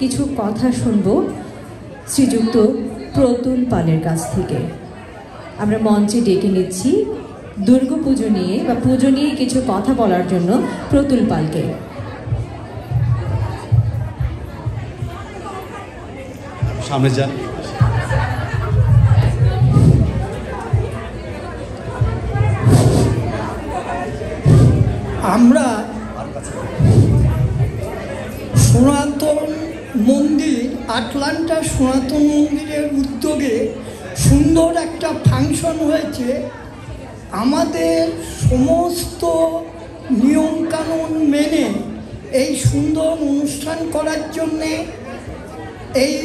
কিছু কথা শুনব শ্রীযুক্ত প্রতুল পালের কাছ থেকে। আমরা মঞ্চে ডেকে নিচ্ছি দুর্গাপুজো নিয়ে বা পুজো নিয়ে কিছু কথা বলার জন্য প্রতুল পালকে। সামনে যান। আমরা সনাতন মন্দির, আটলান্টা সনাতন মন্দিরের উদ্যোগে সুন্দর একটা ফাংশন হয়েছে। আমাদের সমস্ত নিয়মকানুন মেনে এই সুন্দর অনুষ্ঠান করার জন্যে এই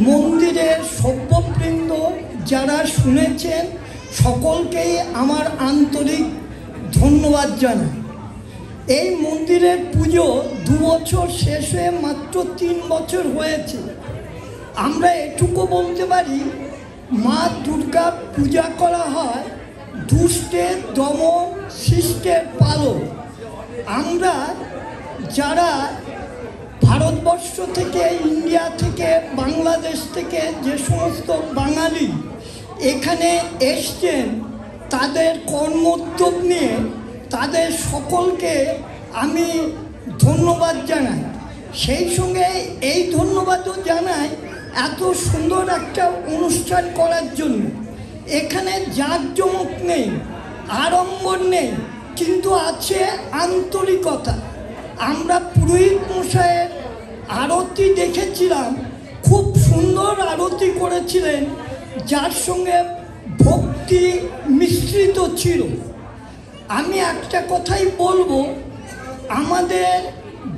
মন্দিরের সভ্যবৃন্দ যারা শুনেছেন সকলকেই আমার আন্তরিক ধন্যবাদ জানাই। এই মন্দিরের পুজো 2 বছর শেষ হয়ে মাত্র 3 বছর হয়েছে। আমরা এটুকু বলতে পারি, মা দুর্গা পূজা করা হয় দুষ্টের দমন, শিষ্টের পালন। আমরা যারা ভারতবর্ষ থেকে, ইন্ডিয়া থেকে, বাংলাদেশ থেকে যে সমস্ত বাঙালি এখানে এসছেন, তাদের কর্মোদ্যোগ নিয়ে তাদের সকলকে আমি ধন্যবাদ জানাই। সেই সঙ্গে এই ধন্যবাদও জানাই এত সুন্দর একটা অনুষ্ঠান করার জন্য। এখানে জাঁকজমক নেই, আড়ম্বর নেই, কিন্তু আছে আন্তরিকতা। আমরা পুরোহিত মশাইয়ের আরতি দেখেছিলাম, খুব সুন্দর আরতি করেছিলেন, যার সঙ্গে ভক্তি মিশ্রিত ছিল। আমি একটা কথাই বলবো, আমাদের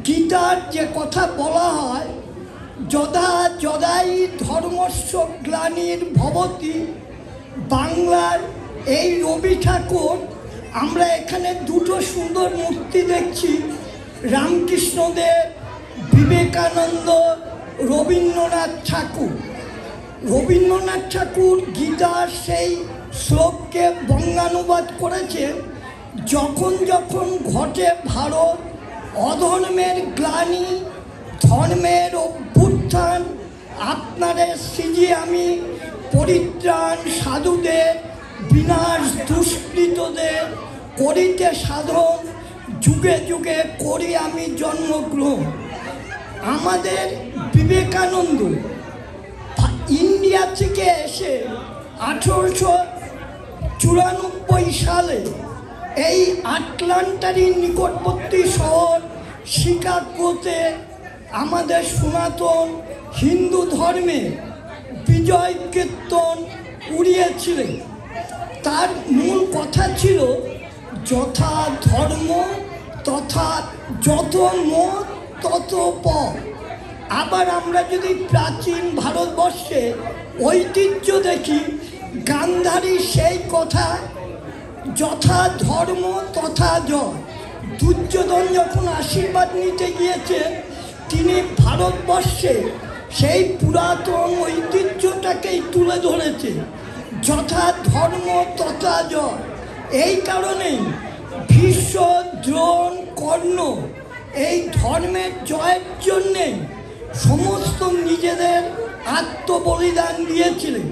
গীতার যে কথা বলা হয়, যদা যদাই ধর্মস্য গ্লানির ভবতি, বাংলার এই রবি ঠাকুর, আমরা এখানে দুটো সুন্দর মূর্তি দেখছি, রামকৃষ্ণদেব, বিবেকানন্দ, রবীন্দ্রনাথ ঠাকুর। রবীন্দ্রনাথ ঠাকুর গীতার সেই শ্লোককে বঙ্গানুবাদ করেছে, যখন যখন ঘটে ভারত অধর্মের গ্লানি, ধর্মের অভ্যুত্থান, আপনাদের সিজি আমি পরিত্রাণ সাধুদের, বিনাশ দুষ্কৃতদের, করিতে সাধন, যুগে যুগে করি আমি জন্মগ্রহণ। আমাদের বিবেকানন্দ ইন্ডিয়া থেকে এসে 1894 সালে এই আটলান্টারই নিকটবর্তী শহর শিকাগোতে আমাদের সনাতন হিন্দু ধর্মে বিজয় কীর্তন উড়িয়েছিলেন। তার মূল কথা ছিল, যথা ধর্ম তথা যত মত তত পথ। আবার আমরা যদি প্রাচীন ভারতবর্ষে ঐতিহ্য দেখি, গান্ধারী সেই কথা, যথা ধর্ম তথা জয়। দুর্যোধন যখন আশীর্বাদ নিতে গিয়েছে, তিনি ভারতবর্ষে সেই পুরাতন ঐতিহ্যটাকেই তুলে ধরেছে, যথা ধর্ম তথা জয়। এই কারণেই ভীষ্ম, দ্রোণ, কর্ণ এই ধর্মের জয়ের জন্যে সমস্ত নিজেদের আত্মবলিদান দিয়েছিলেন।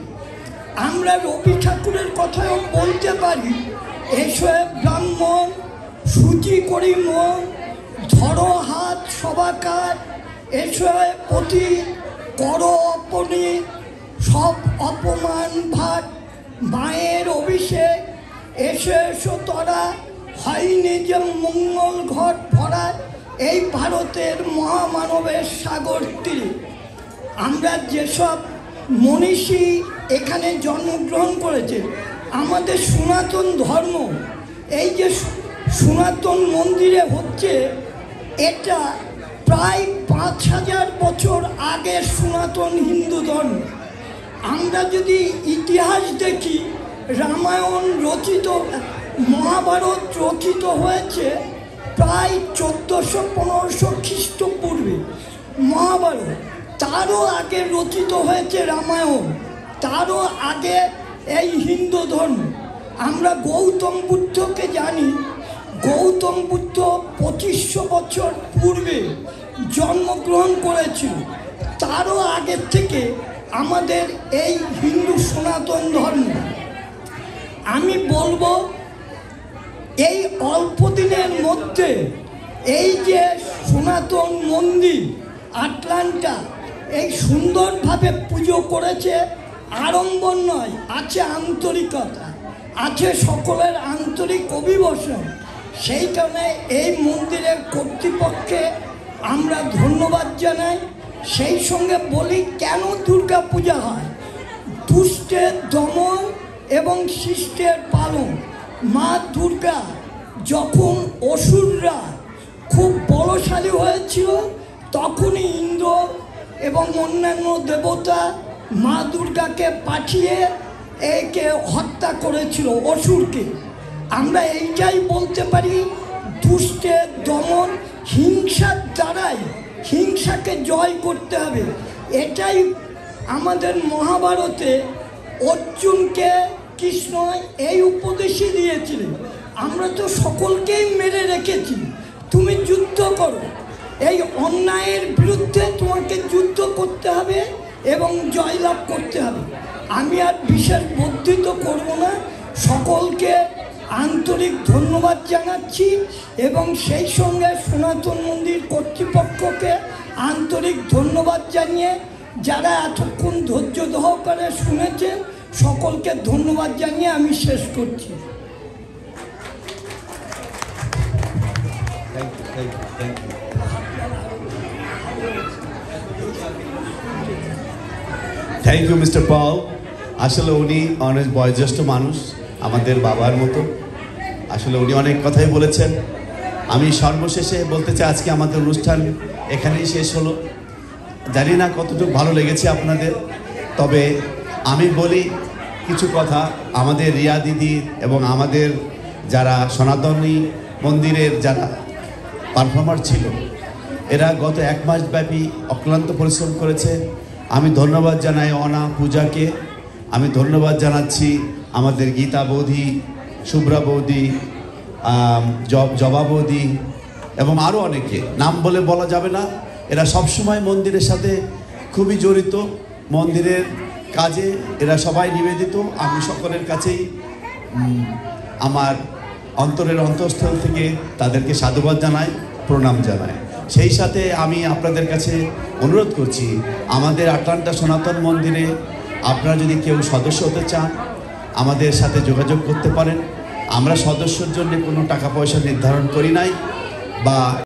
আমরা রবি ঠাকুরের কথাও বলতে পারি, এসে ব্রাহ্মণ, সূচি করি মন, ধরো হাত সবাকার, এসে অতি কর অপনি, সব অপমান ভাট, মায়ের অভিষেক, এসে এসো তরা, হয়নি যে মঙ্গল ঘট ভরা, এই ভারতের মহামানবের সাগর তীরে। আমরা যেসব মনীষী এখানে জন্মগ্রহণ করেছে, আমাদের সনাতন ধর্ম, এই যে সনাতন মন্দিরে হচ্ছে, এটা প্রায় 5000 বছর আগের সনাতন হিন্দু ধর্ম। আমরা যদি ইতিহাস দেখি, রামায়ণ রচিত, মহাভারত রচিত হয়েছে প্রায় 1400-1500 খ্রিস্টপূর্বে। মহাভারত তারও আগে রচিত হয়েছে রামায়ণ, তারও আগে এই হিন্দু ধর্ম। আমরা গৌতম বুদ্ধকে জানি, গৌতম বুদ্ধ 2500 বছর পূর্বে জন্মগ্রহণ করেছিল। তারও আগের থেকে আমাদের এই হিন্দু সনাতন ধর্ম, আমি বলবো এই অল্প দিনের মধ্যে এই যে সনাতন মন্দির আটলান্টা এই সুন্দরভাবে পুজো করেছে, আড়ম্বর নয়, আছে আন্তরিকতা, আছে সকলের আন্তরিক অভিবাসন। সেই কারণে এই মন্দিরের কর্তৃপক্ষে আমরা ধন্যবাদ জানাই। সেই সঙ্গে বলি কেন দুর্গা পূজা হয়, দুষ্টের দমন এবং শিষ্টের পালন। মা দুর্গা যখন অসুররা খুব বলশালী হয়েছিল, তখনই ইন্দ্র এবং অন্যান্য দেবতা মা দুর্গাকে পাঠিয়ে একে হত্যা করেছিল, অসুরকে। আমরা এইটাই বলতে পারি, দুষ্টের দমন, হিংসার দ্বারাই, হিংসাকে জয় করতে হবে। এটাই আমাদের মহাভারতে অর্জুনকে কৃষ্ণ এই উপদেশই দিয়েছিলেন। আমরা তো সকলকেই মেরে রেখেছি, তুমি যুদ্ধ করো, এই অন্যায়ের বিরুদ্ধে তোমাকে যুদ্ধ করতে হবে এবং জয়লাভ করতে হবে। আমি আর বিশেষ বর্ধিত করব না, সকলকে আন্তরিক ধন্যবাদ জানাচ্ছি এবং সেই সঙ্গে সনাতন মন্দির কর্তৃপক্ষকে আন্তরিক ধন্যবাদ জানিয়ে যারা এতক্ষণ ধৈর্য সহকারে শুনেছেন সকলকে ধন্যবাদ জানিয়ে আমি শেষ করছি। থ্যাংক ইউ মিস্টার পল। আসলে উনি অনেক বয়োজ্যেষ্ঠ মানুষ, আমাদের বাবার মতো। আসলে উনি অনেক কথাই বলেছেন। আমি সর্বশেষে বলতে চাই, আজকে আমাদের অনুষ্ঠান এখানেই শেষ হলো। জানি না কতটুকু ভালো লেগেছে আপনাদের, তবে আমি বলি কিছু কথা। আমাদের রিয়া দিদি এবং আমাদের যারা সনাতনী মন্দিরের যারা পারফর্মার ছিল, এরা গত 1 মাস ব্যাপী অক্লান্ত পরিশ্রম করেছে। আমি ধন্যবাদ জানাই অনা পূজাকে, আমি ধন্যবাদ জানাচ্ছি আমাদের গীতা বৌদি, শুভ্রা বৌদি, জবা বৌদি এবং আরও অনেকে, নাম বলে বলা যাবে না। এরা সবসময় মন্দিরের সাথে খুবই জড়িত, মন্দিরের কাজে এরা সবাই নিবেদিত। আমি সকলের কাছেই আমার অন্তরের অন্তঃস্থল থেকে তাদেরকে সাধুবাদ জানাই, প্রণাম জানাই। সেই সাথে আমি আপনাদের কাছে অনুরোধ করছি, আমাদের আটলান্টা সনাতন মন্দিরে আপনারা যদি কেউ সদস্য হতে চান আমাদের সাথে যোগাযোগ করতে পারেন। আমরা সদস্যর জন্য কোনো টাকা পয়সা নির্ধারণ করি নাই বা